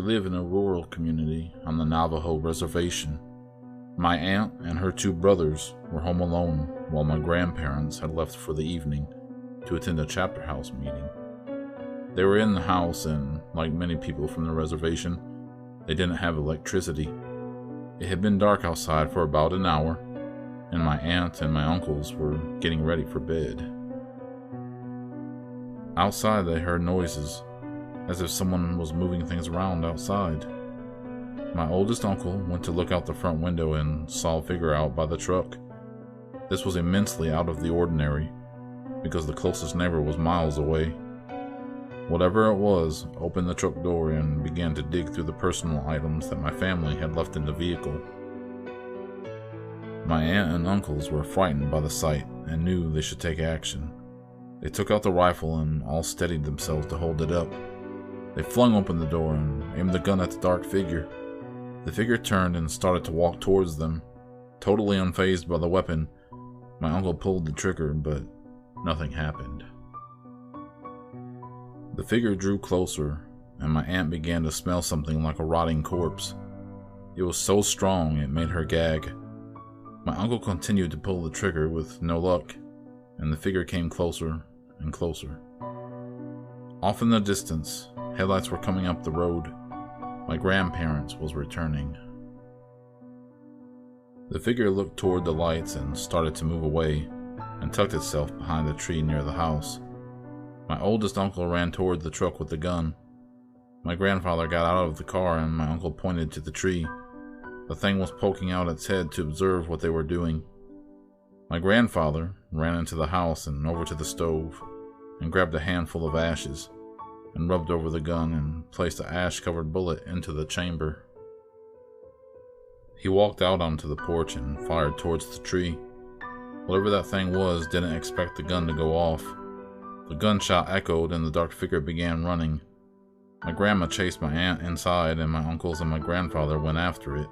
live in a rural community on the Navajo reservation. My aunt and her two brothers were home alone while my grandparents had left for the evening to attend a chapter house meeting. They were in the house and, like many people from the reservation, they didn't have electricity. It had been dark outside for about an hour, and my aunt and my uncles were getting ready for bed. Outside they heard noises, as if someone was moving things around outside. My oldest uncle went to look out the front window and saw a figure out by the truck. This was immensely out of the ordinary, because the closest neighbor was miles away. Whatever it was opened the truck door and began to dig through the personal items that my family had left in the vehicle. My aunt and uncles were frightened by the sight and knew they should take action. They took out the rifle and all steadied themselves to hold it up. They flung open the door and aimed the gun at the dark figure. The figure turned and started to walk towards them. Totally unfazed by the weapon, my uncle pulled the trigger, but nothing happened. The figure drew closer, and my aunt began to smell something like a rotting corpse. It was so strong it made her gag. My uncle continued to pull the trigger with no luck, and the figure came closer and closer. Off in the distance, headlights were coming up the road. My grandparents was returning. The figure looked toward the lights and started to move away, and tucked itself behind a tree near the house. My oldest uncle ran toward the truck with the gun. My grandfather got out of the car and my uncle pointed to the tree. The thing was poking out its head to observe what they were doing. My grandfather ran into the house and over to the stove, and grabbed a handful of ashes, and rubbed over the gun and placed an ash-covered bullet into the chamber. He walked out onto the porch and fired towards the tree. Whatever that thing was didn't expect the gun to go off. The gunshot echoed and the dark figure began running. My grandma chased my aunt inside and my uncles and my grandfather went after it.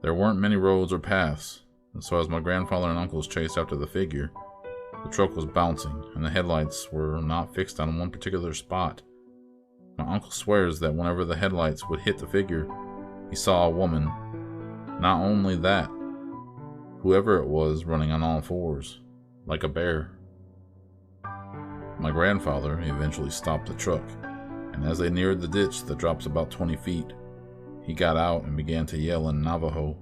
There weren't many roads or paths, and so as my grandfather and uncles chased after the figure, the truck was bouncing and the headlights were not fixed on one particular spot. My uncle swears that whenever the headlights would hit the figure, he saw a woman. Not only that, whoever it was running on all fours, like a bear. My grandfather eventually stopped the truck, and as they neared the ditch that drops about 20 feet, he got out and began to yell in Navajo.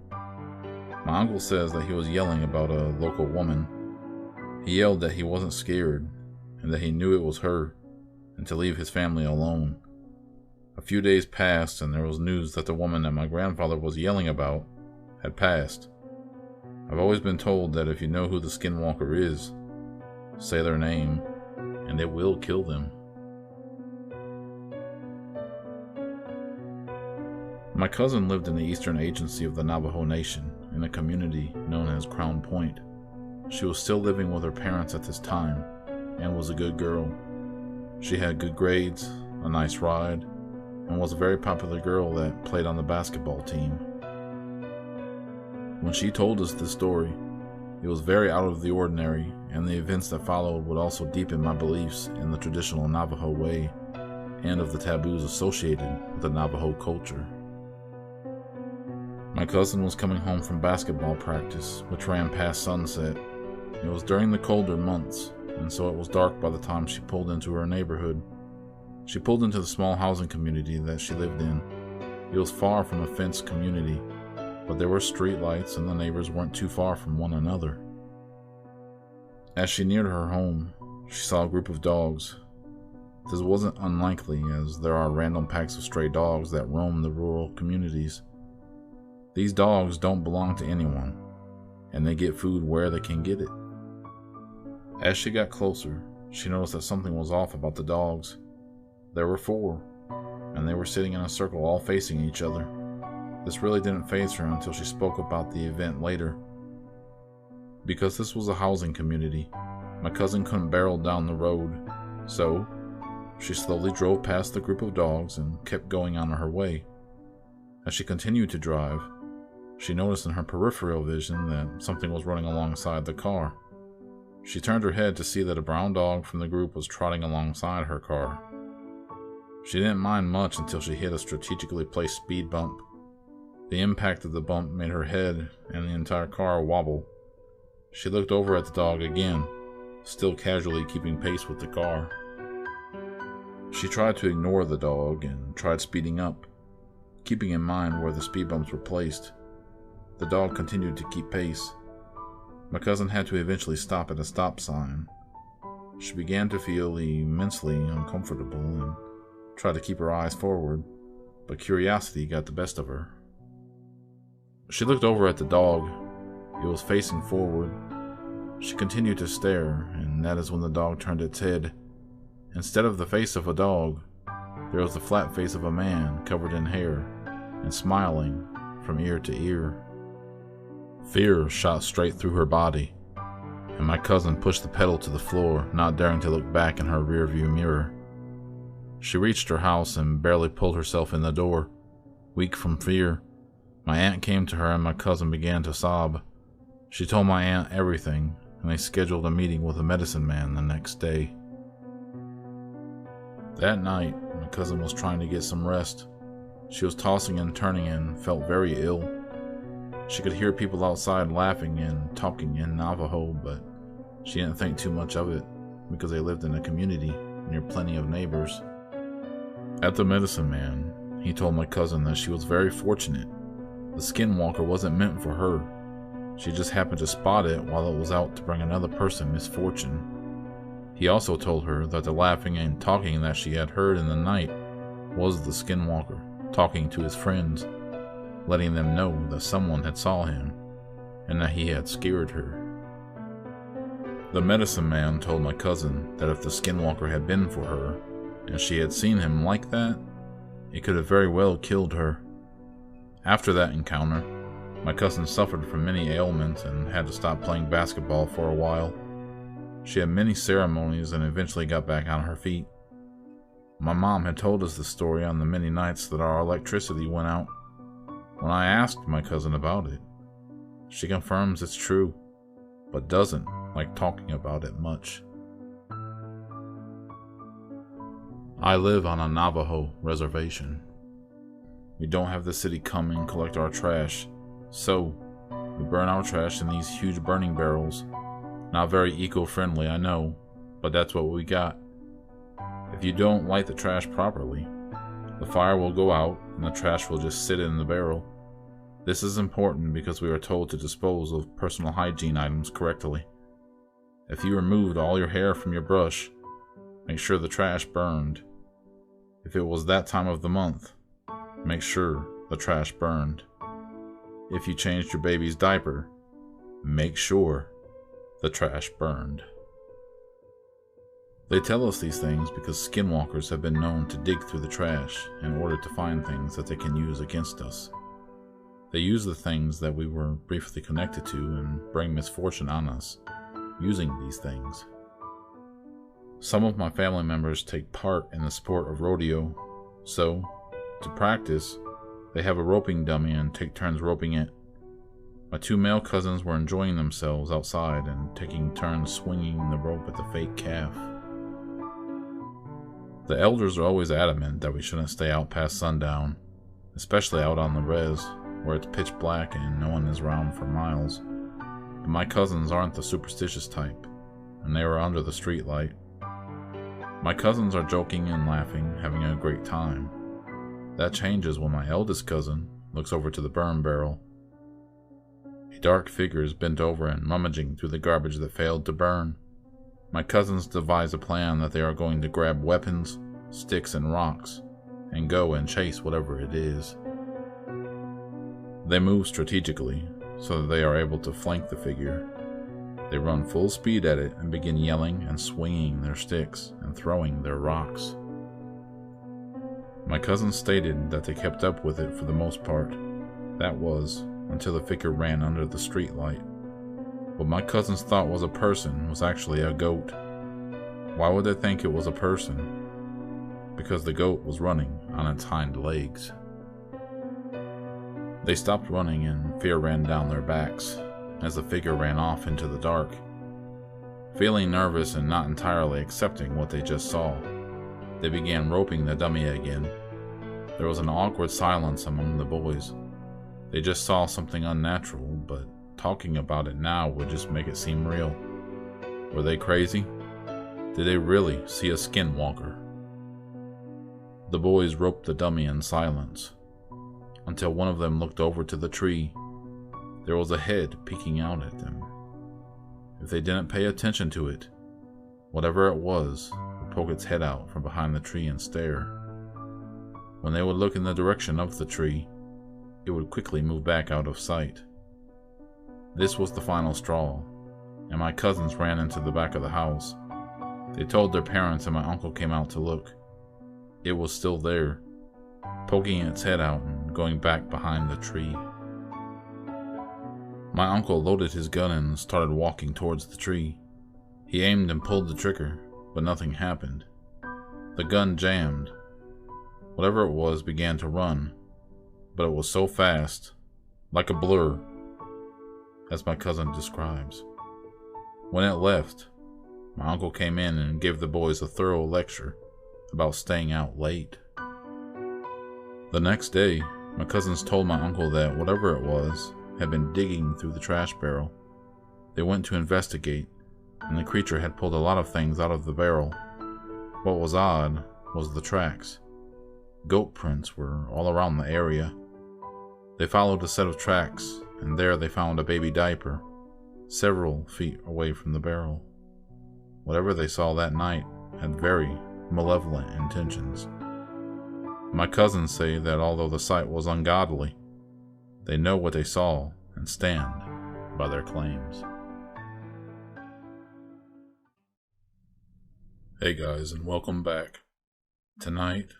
My uncle says that he was yelling about a local woman. He yelled that he wasn't scared, and that he knew it was her, and to leave his family alone. A few days passed, and there was news that the woman that my grandfather was yelling about had passed. I've always been told that if you know who the Skinwalker is, say their name, and it will kill them. My cousin lived in the eastern agency of the Navajo Nation, in a community known as Crown Point. She was still living with her parents at this time, and was a good girl. She had good grades, a nice ride, and was a very popular girl that played on the basketball team. When she told us this story, it was very out of the ordinary, and the events that followed would also deepen my beliefs in the traditional Navajo way, and of the taboos associated with the Navajo culture. My cousin was coming home from basketball practice, which ran past sunset. It was during the colder months, and so it was dark by the time she pulled into her neighborhood. She pulled into the small housing community that she lived in. It was far from a fenced community, but there were street lights and the neighbors weren't too far from one another. As she neared her home, she saw a group of dogs. This wasn't unlikely, as there are random packs of stray dogs that roam the rural communities. These dogs don't belong to anyone, and they get food where they can get it. As she got closer, she noticed that something was off about the dogs. There were 4, and they were sitting in a circle all facing each other. This really didn't faze her until she spoke about the event later. Because this was a housing community, my cousin couldn't barrel down the road, so she slowly drove past the group of dogs and kept going on her way. As she continued to drive, she noticed in her peripheral vision that something was running alongside the car. She turned her head to see that a brown dog from the group was trotting alongside her car. She didn't mind much until she hit a strategically placed speed bump. The impact of the bump made her head and the entire car wobble. She looked over at the dog again, still casually keeping pace with the car. She tried to ignore the dog and tried speeding up, keeping in mind where the speed bumps were placed. The dog continued to keep pace. My cousin had to eventually stop at a stop sign. She began to feel immensely uncomfortable and tried to keep her eyes forward, but curiosity got the best of her. She looked over at the dog. It was facing forward. She continued to stare, and that is when the dog turned its head. Instead of the face of a dog, there was the flat face of a man covered in hair and smiling from ear to ear. Fear shot straight through her body, and my cousin pushed the pedal to the floor, not daring to look back in her rearview mirror. She reached her house and barely pulled herself in the door. Weak from fear, my aunt came to her and my cousin began to sob. She told my aunt everything, and they scheduled a meeting with a medicine man the next day. That night, my cousin was trying to get some rest. She was tossing and turning and felt very ill. She could hear people outside laughing and talking in Navajo, but she didn't think too much of it because they lived in a community near plenty of neighbors. At the medicine man, he told my cousin that she was very fortunate. The Skinwalker wasn't meant for her. She just happened to spot it while it was out to bring another person misfortune. He also told her that the laughing and talking that she had heard in the night was the Skinwalker talking to his friends, letting them know that someone had saw him and that he had scared her. The medicine man told my cousin that if the Skinwalker had been for her, and she had seen him like that, it could have very well killed her. After that encounter, my cousin suffered from many ailments and had to stop playing basketball for a while. She had many ceremonies and eventually got back on her feet. My mom had told us the story on the many nights that our electricity went out. When I asked my cousin about it, she confirms it's true, but doesn't like talking about it much. I live on a Navajo reservation. We don't have the city come and collect our trash, so we burn our trash in these huge burning barrels. Not very eco-friendly, I know, but that's what we got. If you don't light the trash properly, the fire will go out and the trash will just sit in the barrel. This is important because we are told to dispose of personal hygiene items correctly. If you removed all your hair from your brush, make sure the trash burned. If it was that time of the month, make sure the trash burned. If you changed your baby's diaper, make sure the trash burned. They tell us these things because Skinwalkers have been known to dig through the trash in order to find things that they can use against us. They use the things that we were briefly connected to and bring misfortune on us using these things. Some of my family members take part in the sport of rodeo, so, to practice, they have a roping dummy and take turns roping it. My two male cousins were enjoying themselves outside and taking turns swinging the rope at the fake calf. The elders are always adamant that we shouldn't stay out past sundown, especially out on the res, where it's pitch black and no one is around for miles. But my cousins aren't the superstitious type, and they were under the street light. My cousins are joking and laughing, having a great time. That changes when my eldest cousin looks over to the burn barrel. A dark figure is bent over and rummaging through the garbage that failed to burn. My cousins devise a plan that they are going to grab weapons, sticks, and rocks, and go and chase whatever it is. They move strategically, so that they are able to flank the figure. They run full speed at it and begin yelling and swinging their sticks and throwing their rocks. My cousins stated that they kept up with it for the most part. That was, until the figure ran under the street light. What my cousins thought was a person was actually a goat. Why would they think it was a person? Because the goat was running on its hind legs. They stopped running and fear ran down their backs as the figure ran off into the dark. Feeling nervous and not entirely accepting what they just saw, They began roping the dummy again. There was an awkward silence among the boys. They just saw something unnatural, but talking about it now would just make it seem real. Were they crazy? Did they really see a Skinwalker? The boys roped the dummy in silence, until one of them looked over to the tree. There was a head peeking out at them. If they didn't pay attention to it, whatever it was would poke its head out from behind the tree and stare. When they would look in the direction of the tree, it would quickly move back out of sight. This was the final straw, and my cousins ran into the back of the house. They told their parents, and my uncle came out to look. It was still there, poking its head out and going back behind the tree. My uncle loaded his gun and started walking towards the tree. He aimed and pulled the trigger, but nothing happened. The gun jammed. Whatever it was began to run, but it was so fast, like a blur, as my cousin describes. When it left, my uncle came in and gave the boys a thorough lecture about staying out late. The next day, my cousins told my uncle that whatever it was had been digging through the trash barrel. They went to investigate, and the creature had pulled a lot of things out of the barrel. What was odd was the tracks. Goat prints were all around the area. They followed a set of tracks, and there they found a baby diaper, several feet away from the barrel. Whatever they saw that night had very malevolent intentions. My cousins say that although the sight was ungodly, they know what they saw and stand by their claims. Hey guys, and welcome back. Tonight,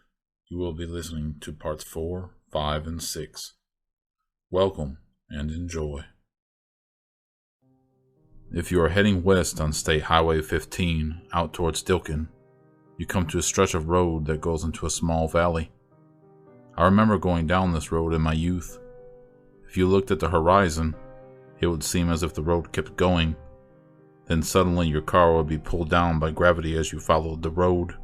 you will be listening to parts 4, 5, and 6. Welcome and enjoy. If you are heading west on State Highway 15 out towards Stilken, you come to a stretch of road that goes into a small valley. I remember going down this road in my youth. If you looked at the horizon, it would seem as if the road kept going. Then suddenly your car would be pulled down by gravity as you followed the road.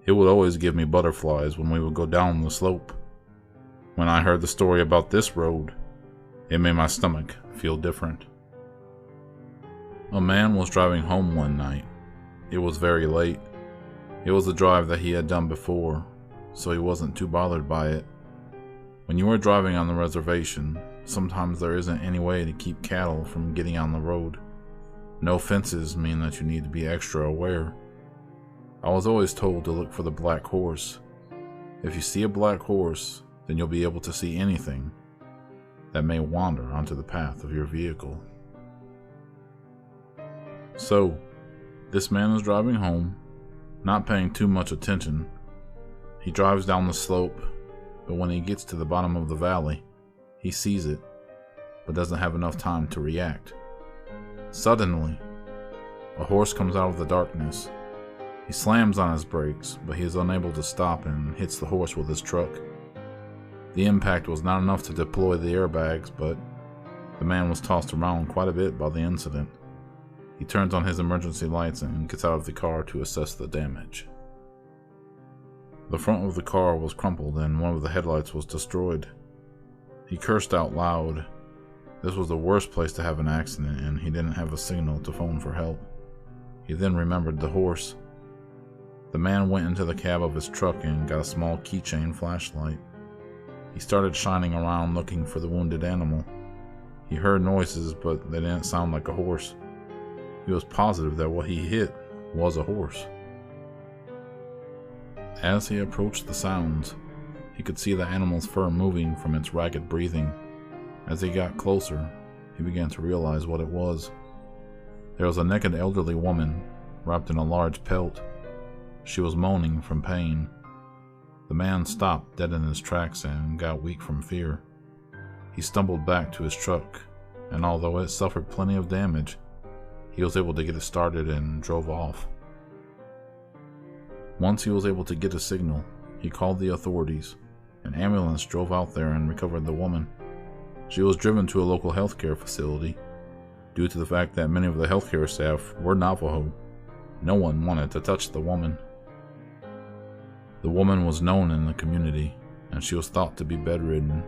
It would always give me butterflies when we would go down the slope. When I heard the story about this road, it made my stomach feel different. A man was driving home one night. It was very late. It was a drive that he had done before, so he wasn't too bothered by it. When you are driving on the reservation, sometimes there isn't any way to keep cattle from getting on the road. No fences mean that you need to be extra aware. I was always told to look for the black horse. If you see a black horse, then you'll be able to see anything that may wander onto the path of your vehicle. So, this man is driving home, not paying too much attention. He drives down the slope, but when he gets to the bottom of the valley, he sees it, but doesn't have enough time to react. Suddenly, a horse comes out of the darkness. He slams on his brakes, but he is unable to stop and hits the horse with his truck. The impact was not enough to deploy the airbags, but the man was tossed around quite a bit by the incident. He turns on his emergency lights and gets out of the car to assess the damage. The front of the car was crumpled and one of the headlights was destroyed. He cursed out loud. This was the worst place to have an accident, and he didn't have a signal to phone for help. He then remembered the horse. The man went into the cab of his truck and got a small keychain flashlight. He started shining around looking for the wounded animal. He heard noises, but they didn't sound like a horse. He was positive that what he hit was a horse. As he approached the sounds, he could see the animal's fur moving from its ragged breathing. As he got closer, he began to realize what it was. There was a naked elderly woman, wrapped in a large pelt. She was moaning from pain. The man stopped dead in his tracks and got weak from fear. He stumbled back to his truck, and although it suffered plenty of damage, he was able to get it started and drove off. Once he was able to get a signal, he called the authorities. An ambulance drove out there and recovered the woman. She was driven to a local healthcare facility. Due to the fact that many of the healthcare staff were Navajo, no one wanted to touch the woman. The woman was known in the community, and she was thought to be bedridden.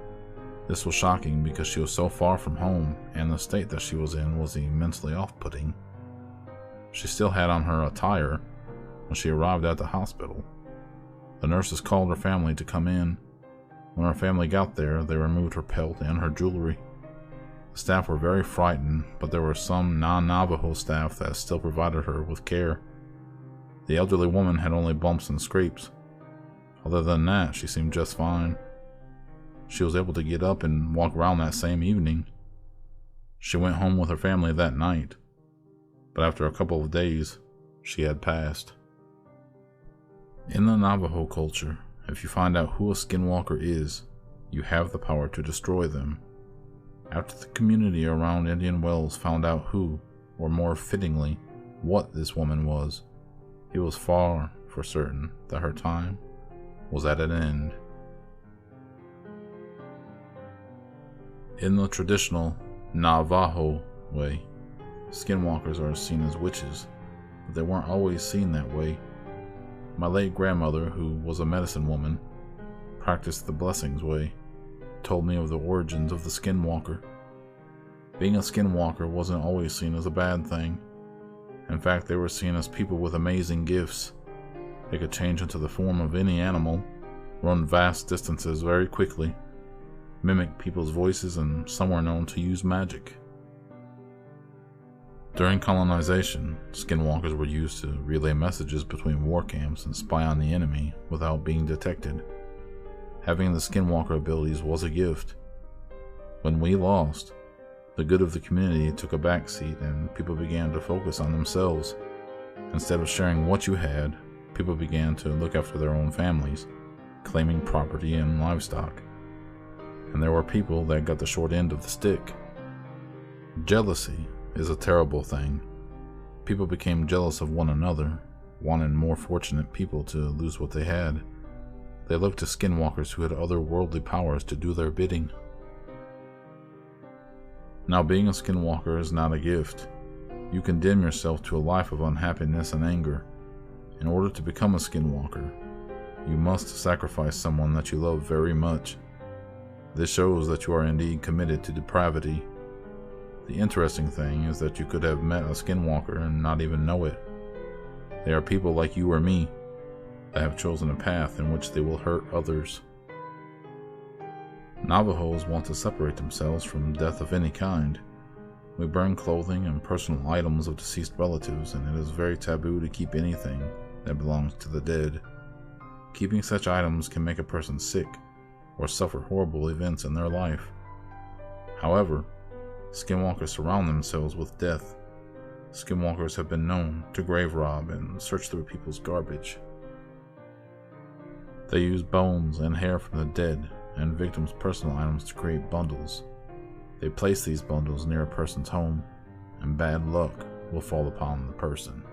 This was shocking because she was so far from home, and the state that she was in was immensely off-putting. She still had on her attire when she arrived at the hospital. The nurses called her family to come in. When her family got there, they removed her pelt and her jewelry. The staff were very frightened, but there were some non-Navajo staff that still provided her with care. The elderly woman had only bumps and scrapes. Other than that, she seemed just fine. She was able to get up and walk around that same evening. She went home with her family that night, but after a couple of days, she had passed. In the Navajo culture, if you find out who a Skinwalker is, you have the power to destroy them. After the community around Indian Wells found out who, or more fittingly, what this woman was, it was far for certain that her time was at an end. In the traditional Navajo way, Skinwalkers are seen as witches, but they weren't always seen that way. My late grandmother, who was a medicine woman, practiced the blessings way, told me of the origins of the Skinwalker. Being a Skinwalker wasn't always seen as a bad thing. In fact, they were seen as people with amazing gifts. They could change into the form of any animal, run vast distances very quickly, mimic people's voices, and some were known to use magic. During colonization, Skinwalkers were used to relay messages between war camps and spy on the enemy without being detected. Having the Skinwalker abilities was a gift. When we lost, the good of the community took a backseat and people began to focus on themselves. Instead of sharing what you had, people began to look after their own families, claiming property and livestock. And there were people that got the short end of the stick. Jealousy is a terrible thing. People became jealous of one another, wanting more fortunate people to lose what they had. They looked to Skinwalkers who had otherworldly powers to do their bidding. Now, being a Skinwalker is not a gift. You condemn yourself to a life of unhappiness and anger. In order to become a Skinwalker, you must sacrifice someone that you love very much. This shows that you are indeed committed to depravity. The interesting thing is that you could have met a Skinwalker and not even know it. They are people like you or me that have chosen a path in which they will hurt others. Navajos want to separate themselves from death of any kind. We burn clothing and personal items of deceased relatives, and it is very taboo to keep anything that belongs to the dead. Keeping such items can make a person sick or suffer horrible events in their life. However, Skinwalkers surround themselves with death. Skinwalkers have been known to grave rob and search through people's garbage. They use bones and hair from the dead and victims' personal items to create bundles. They place these bundles near a person's home, and bad luck will fall upon the person.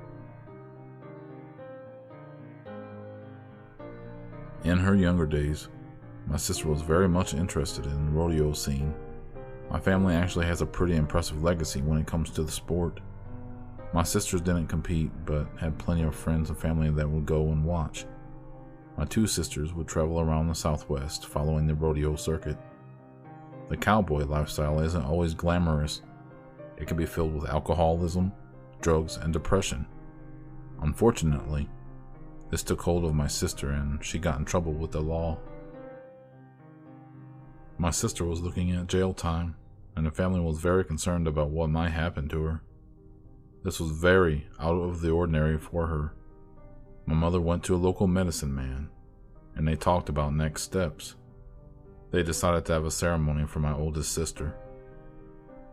In her younger days, my sister was very much interested in the rodeo scene. My family actually has a pretty impressive legacy when it comes to the sport. My sisters didn't compete, but had plenty of friends and family that would go and watch. My two sisters would travel around the Southwest following the rodeo circuit. The cowboy lifestyle isn't always glamorous. It can be filled with alcoholism, drugs, and depression. Unfortunately, this took hold of my sister and she got in trouble with the law. My sister was looking at jail time, and the family was very concerned about what might happen to her. This was very out of the ordinary for her. My mother went to a local medicine man, and they talked about next steps. They decided to have a ceremony for my oldest sister.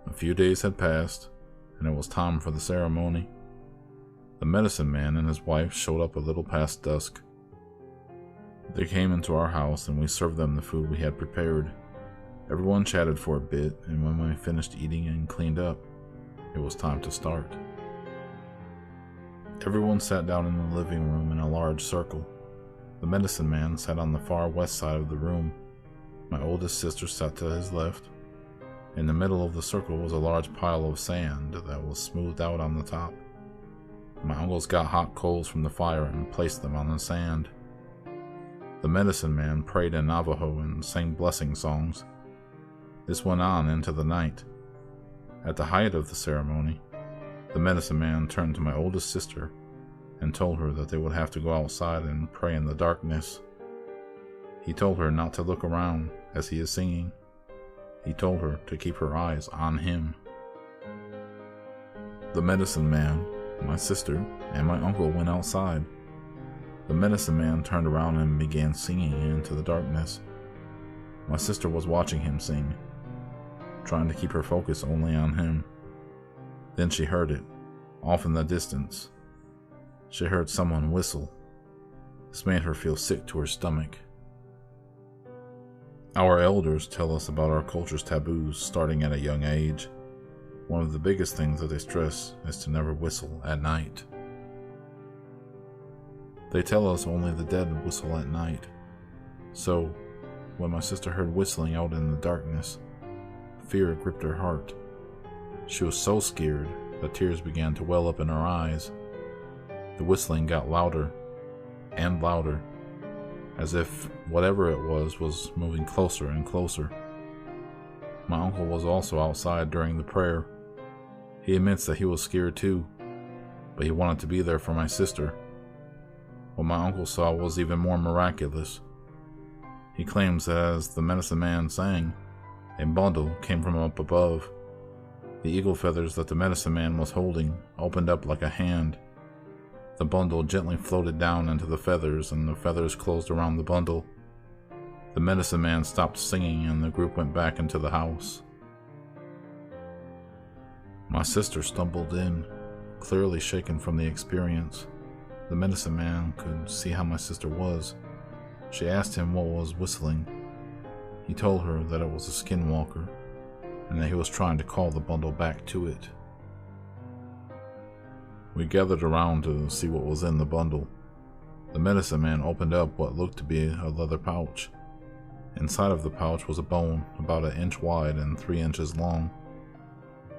A few days had passed, and it was time for the ceremony. The medicine man and his wife showed up a little past dusk. They came into our house, and we served them the food we had prepared. Everyone chatted for a bit, and when we finished eating and cleaned up, it was time to start. Everyone sat down in the living room in a large circle. The medicine man sat on the far west side of the room. My oldest sister sat to his left. In the middle of the circle was a large pile of sand that was smoothed out on the top. My uncles got hot coals from the fire and placed them on the sand. The medicine man prayed in Navajo and sang blessing songs. This went on into the night. At the height of the ceremony, the medicine man turned to my oldest sister and told her that they would have to go outside and pray in the darkness. He told her not to look around as he is singing. He told her to keep her eyes on him. The medicine man, my sister, and my uncle went outside. The medicine man turned around and began singing into the darkness. My sister was watching him sing, trying to keep her focus only on him. Then she heard it, off in the distance. She heard someone whistle. This made her feel sick to her stomach. Our elders tell us about our culture's taboos starting at a young age. One of the biggest things that they stress is to never whistle at night. They tell us only the dead whistle at night. So, when my sister heard whistling out in the darkness, fear gripped her heart. She was so scared that tears began to well up in her eyes. The whistling got louder and louder, as if whatever it was moving closer and closer. My uncle was also outside during the prayer. He admits that he was scared too, but he wanted to be there for my sister. What my uncle saw was even more miraculous. He claims that as the medicine man sang, a bundle came from up above. The eagle feathers that the medicine man was holding opened up like a hand. The bundle gently floated down into the feathers, and the feathers closed around the bundle. The medicine man stopped singing, and the group went back into the house. My sister stumbled in, clearly shaken from the experience. The medicine man could see how my sister was. She asked him what was whistling. He told her that it was a skinwalker, and that he was trying to call the bundle back to it. We gathered around to see what was in the bundle. The medicine man opened up what looked to be a leather pouch. Inside of the pouch was a bone about 1 inch wide and 3 inches long.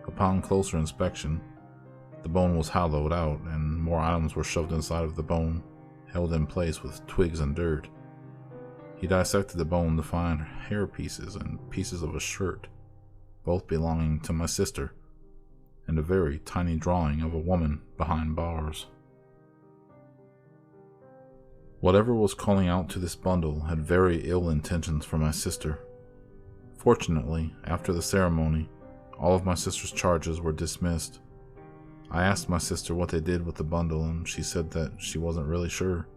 Upon closer inspection, the bone was hollowed out, and more items were shoved inside of the bone, held in place with twigs and dirt. He dissected the bone to find hair pieces and pieces of a shirt, both belonging to my sister, and a very tiny drawing of a woman behind bars. Whatever was calling out to this bundle had very ill intentions for my sister. Fortunately, after the ceremony, all of my sister's charges were dismissed. I asked my sister what they did with the bundle, and she said that she wasn't really sure.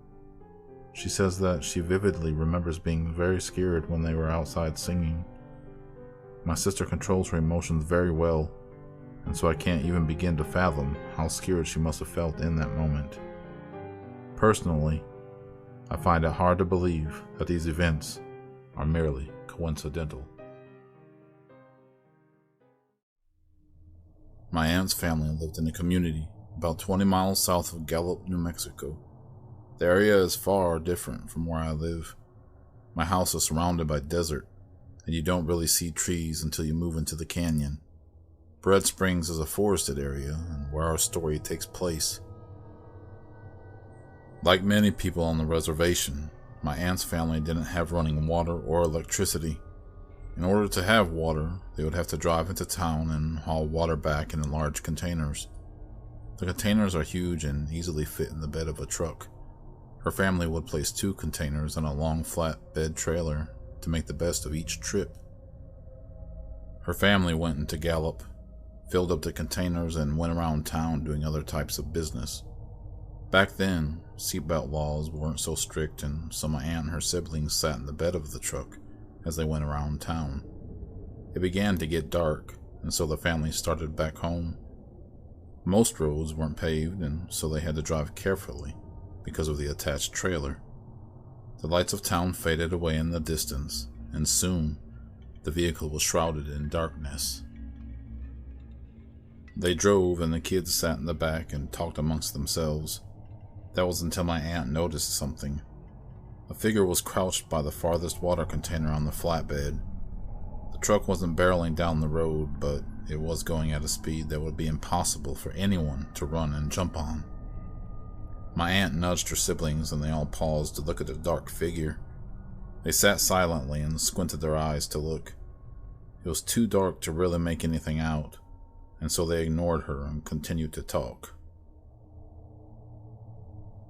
She says that she vividly remembers being very scared when they were outside singing. My sister controls her emotions very well, and so I can't even begin to fathom how scared she must have felt in that moment. Personally, I find it hard to believe that these events are merely coincidental. My aunt's family lived in a community about 20 miles south of Gallup, New Mexico. The area is far different from where I live. My house is surrounded by desert, and you don't really see trees until you move into the canyon. Bread Springs is a forested area, and where our story takes place. Like many people on the reservation, my aunt's family didn't have running water or electricity. In order to have water, they would have to drive into town and haul water back in large containers. The containers are huge and easily fit in the bed of a truck. Her family would place 2 containers on a long flatbed trailer to make the best of each trip. Her family went into Gallup, filled up the containers, and went around town doing other types of business. Back then, seatbelt laws weren't so strict, and so my aunt and her siblings sat in the bed of the truck as they went around town. It began to get dark, and so the family started back home. Most roads weren't paved, and so they had to drive carefully because of the attached trailer. The lights of town faded away in the distance, and soon the vehicle was shrouded in darkness. They drove, and the kids sat in the back and talked amongst themselves. That was until my aunt noticed something. A figure was crouched by the farthest water container on the flatbed. The truck wasn't barreling down the road, but it was going at a speed that would be impossible for anyone to run and jump on. My aunt nudged her siblings, and they all paused to look at the dark figure. They sat silently and squinted their eyes to look. It was too dark to really make anything out, and so they ignored her and continued to talk.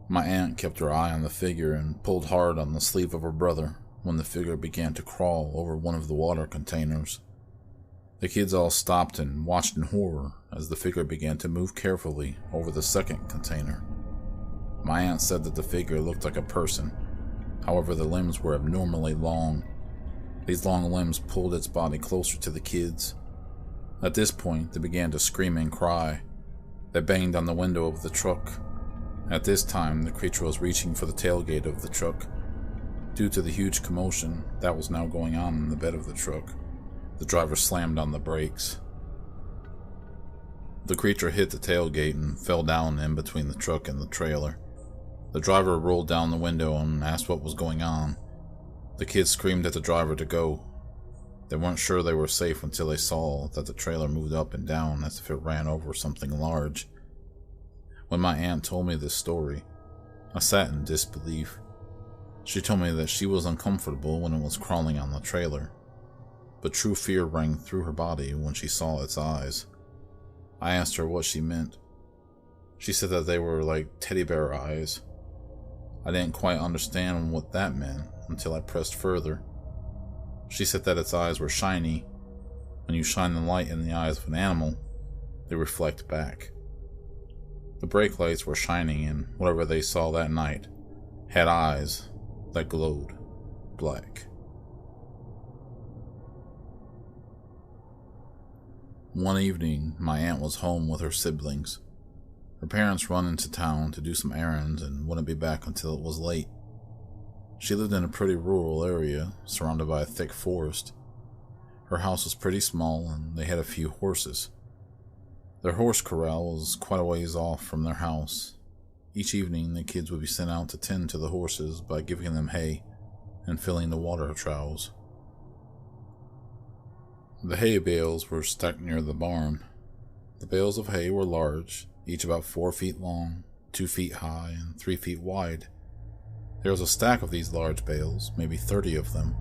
My aunt kept her eye on the figure and pulled hard on the sleeve of her brother when the figure began to crawl over one of the water containers. The kids all stopped and watched in horror as the figure began to move carefully over the second container. My aunt said that the figure looked like a person. However, the limbs were abnormally long. These long limbs pulled its body closer to the kids. At this point, they began to scream and cry. They banged on the window of the truck. At this time, the creature was reaching for the tailgate of the truck. Due to the huge commotion that was now going on in the bed of the truck, the driver slammed on the brakes. The creature hit the tailgate and fell down in between the truck and the trailer. The driver rolled down the window and asked what was going on. The kids screamed at the driver to go. They weren't sure they were safe until they saw that the trailer moved up and down as if it ran over something large. When my aunt told me this story, I sat in disbelief. She told me that she was uncomfortable when it was crawling on the trailer, but true fear rang through her body when she saw its eyes. I asked her what she meant. She said that they were like teddy bear eyes. I didn't quite understand what that meant until I pressed further. She said that its eyes were shiny. When you shine the light in the eyes of an animal, they reflect back. The brake lights were shining, and whatever they saw that night had eyes that glowed black. One evening, my aunt was home with her siblings. Her parents run into town to do some errands and wouldn't be back until it was late. She lived in a pretty rural area, surrounded by a thick forest. Her house was pretty small, and they had a few horses. Their horse corral was quite a ways off from their house. Each evening, the kids would be sent out to tend to the horses by giving them hay and filling the water troughs. The hay bales were stacked near the barn. The bales of hay were large, each about 4 feet long, 2 feet high, and 3 feet wide. There was a stack of these large bales, maybe 30 of them.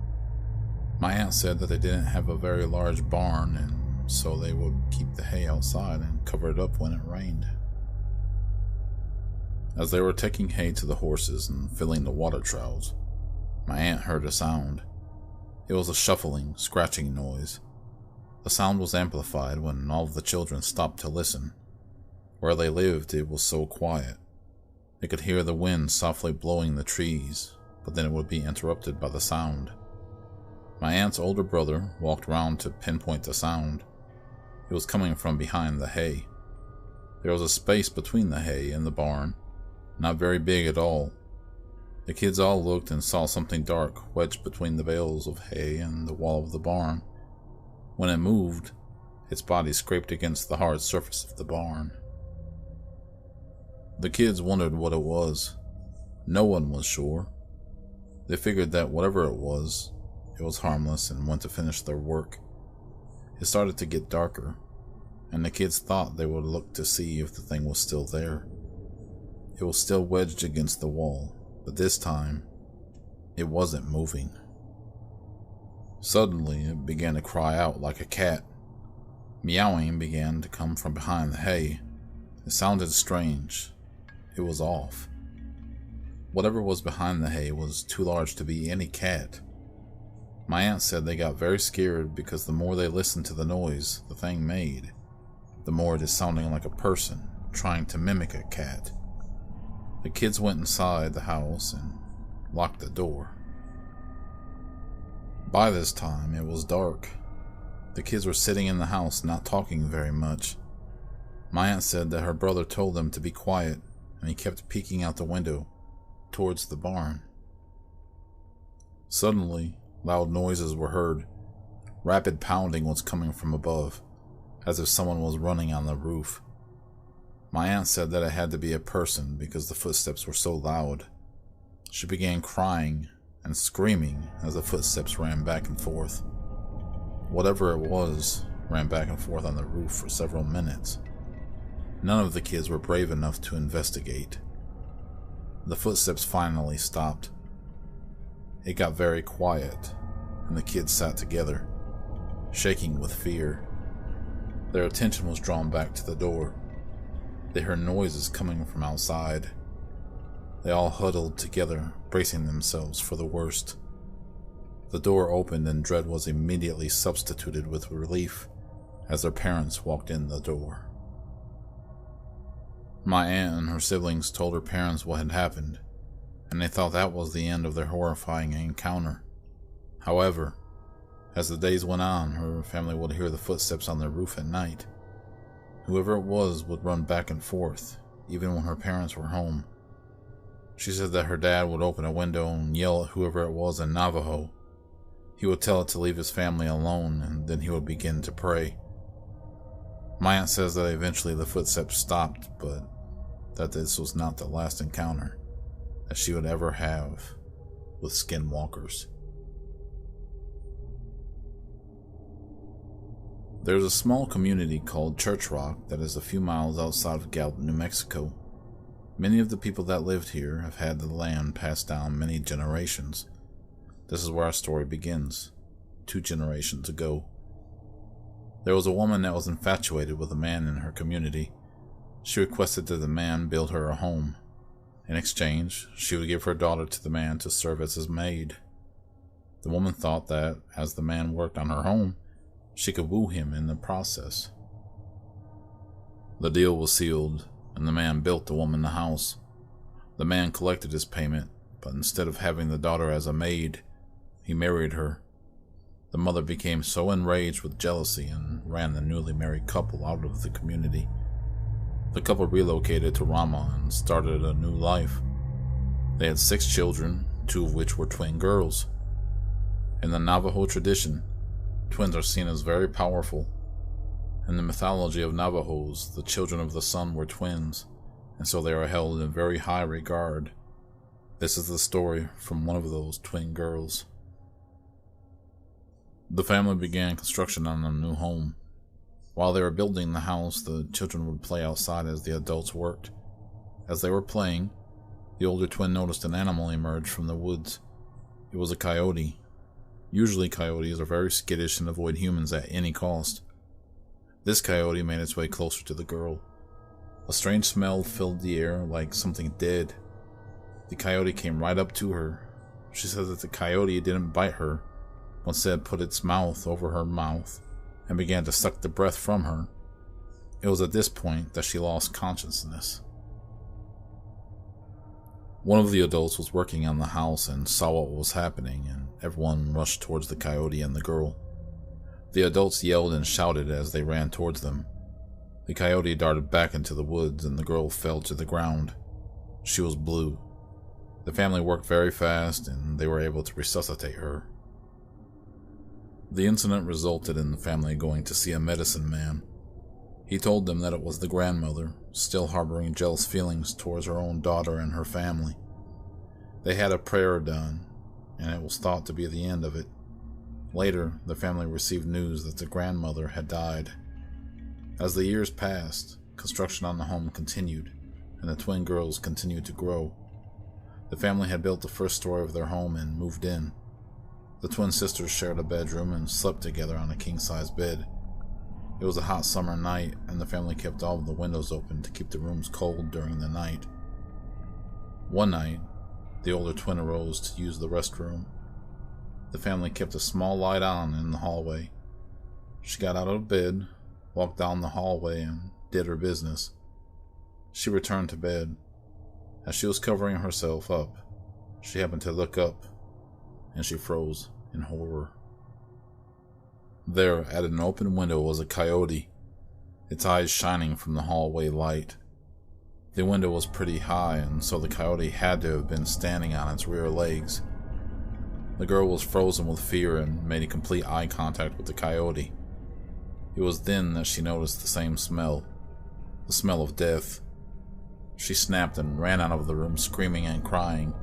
My aunt said that they didn't have a very large barn, and so they would keep the hay outside and cover it up when it rained. As they were taking hay to the horses and filling the water troughs, my aunt heard a sound. It was a shuffling, scratching noise. The sound was amplified when all of the children stopped to listen. Where they lived, it was so quiet. They could hear the wind softly blowing the trees, but then it would be interrupted by the sound. My aunt's older brother walked round to pinpoint the sound. It was coming from behind the hay. There was a space between the hay and the barn, not very big at all. The kids all looked and saw something dark wedged between the bales of hay and the wall of the barn. When it moved, its body scraped against the hard surface of the barn. The kids wondered what it was. No one was sure. They figured that whatever it was harmless and went to finish their work. It started to get darker, and the kids thought they would look to see if the thing was still there. It was still wedged against the wall, but this time, it wasn't moving. Suddenly, it began to cry out like a cat. Meowing began to come from behind the hay. It sounded strange. It was off. Whatever was behind the hay was too large to be any cat. My aunt said they got very scared because the more they listened to the noise the thing made, the more it is sounding like a person trying to mimic a cat. The kids went inside the house and locked the door. By this time, it was dark. The kids were sitting in the house not talking very much. My aunt said that her brother told them to be quiet, and he kept peeking out the window towards the barn. Suddenly, loud noises were heard. Rapid pounding was coming from above, as if someone was running on the roof. My aunt said that it had to be a person because the footsteps were so loud. She began crying and screaming as the footsteps ran back and forth. Whatever it was ran back and forth on the roof for several minutes. None of the kids were brave enough to investigate. The footsteps finally stopped. It got very quiet, and the kids sat together, shaking with fear. Their attention was drawn back to the door. They heard noises coming from outside. They all huddled together, bracing themselves for the worst. The door opened and dread was immediately substituted with relief as their parents walked in the door. My aunt and her siblings told her parents what had happened, and they thought that was the end of their horrifying encounter. However, as the days went on, her family would hear the footsteps on their roof at night. Whoever it was would run back and forth, even when her parents were home. She said that her dad would open a window and yell at whoever it was in Navajo. He would tell it to leave his family alone, and then he would begin to pray. My aunt says that eventually the footsteps stopped, but that this was not the last encounter that she would ever have with Skinwalkers. There's a small community called Church Rock that is a few miles outside of Gallup, New Mexico. Many of the people that lived here have had the land passed down many generations. This is where our story begins, 2 generations ago. There was a woman that was infatuated with a man in her community. She requested that the man build her a home. In exchange, she would give her daughter to the man to serve as his maid. The woman thought that, as the man worked on her home, she could woo him in the process. The deal was sealed, and the man built the woman the house. The man collected his payment, but instead of having the daughter as a maid, he married her. The mother became so enraged with jealousy and ran the newly married couple out of the community. The couple relocated to Rama and started a new life. They had 6 children, 2 of which were twin girls. In the Navajo tradition, twins are seen as very powerful. In the mythology of Navajos, the children of the sun were twins, and so they are held in very high regard. This is the story from one of those twin girls. The family began construction on a new home. While they were building the house, the children would play outside as the adults worked. As they were playing, the older twin noticed an animal emerge from the woods. It was a coyote. Usually coyotes are very skittish and avoid humans at any cost. This coyote made its way closer to the girl. A strange smell filled the air like something dead. The coyote came right up to her. She said that the coyote didn't bite her, but instead put its mouth over her mouth and began to suck the breath from her. It was at this point that she lost consciousness. One of the adults was working on the house and saw what was happening, and everyone rushed towards the coyote and the girl. The adults yelled and shouted as they ran towards them. The coyote darted back into the woods and the girl fell to the ground. She was blue. The family worked very fast and they were able to resuscitate her. The incident resulted in the family going to see a medicine man. He told them that it was the grandmother, still harboring jealous feelings towards her own daughter and her family. They had a prayer done, and it was thought to be the end of it. Later, the family received news that the grandmother had died. As the years passed, construction on the home continued, and the twin girls continued to grow. The family had built the first story of their home and moved in. The twin sisters shared a bedroom and slept together on a king-size bed. It was a hot summer night, and the family kept all of the windows open to keep the rooms cold during the night. One night, the older twin arose to use the restroom. The family kept a small light on in the hallway. She got out of bed, walked down the hallway, and did her business. She returned to bed. As she was covering herself up, she happened to look up, and she froze in horror. There, at an open window, was a coyote, its eyes shining from the hallway light. The window was pretty high, and so the coyote had to have been standing on its rear legs. The girl was frozen with fear and made a complete eye contact with the coyote. It was then that she noticed the same smell, the smell of death. She snapped and ran out of the room screaming and crying.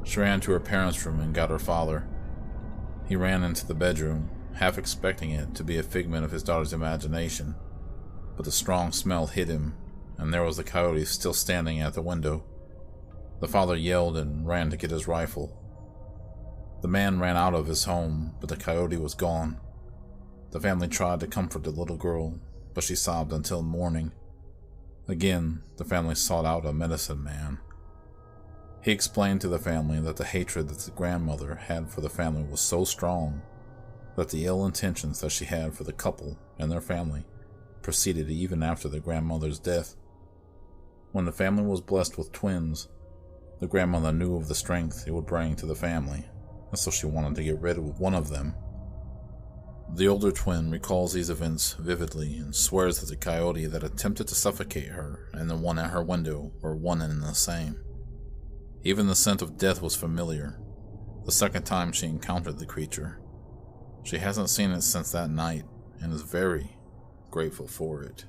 She ran to her parents' room and got her father. He ran into the bedroom, half expecting it to be a figment of his daughter's imagination, but the strong smell hit him, and there was the coyote still standing at the window. The father yelled and ran to get his rifle. The man ran out of his home, but the coyote was gone. The family tried to comfort the little girl, but she sobbed until morning. Again, the family sought out a medicine man. He explained to the family that the hatred that the grandmother had for the family was so strong that the ill intentions that she had for the couple and their family proceeded even after the grandmother's death. When the family was blessed with twins, the grandmother knew of the strength it would bring to the family, and so she wanted to get rid of one of them. The older twin recalls these events vividly and swears that the coyote that attempted to suffocate her and the one at her window were one and the same. Even the scent of death was familiar, the second time she encountered the creature. She hasn't seen it since that night and is very grateful for it.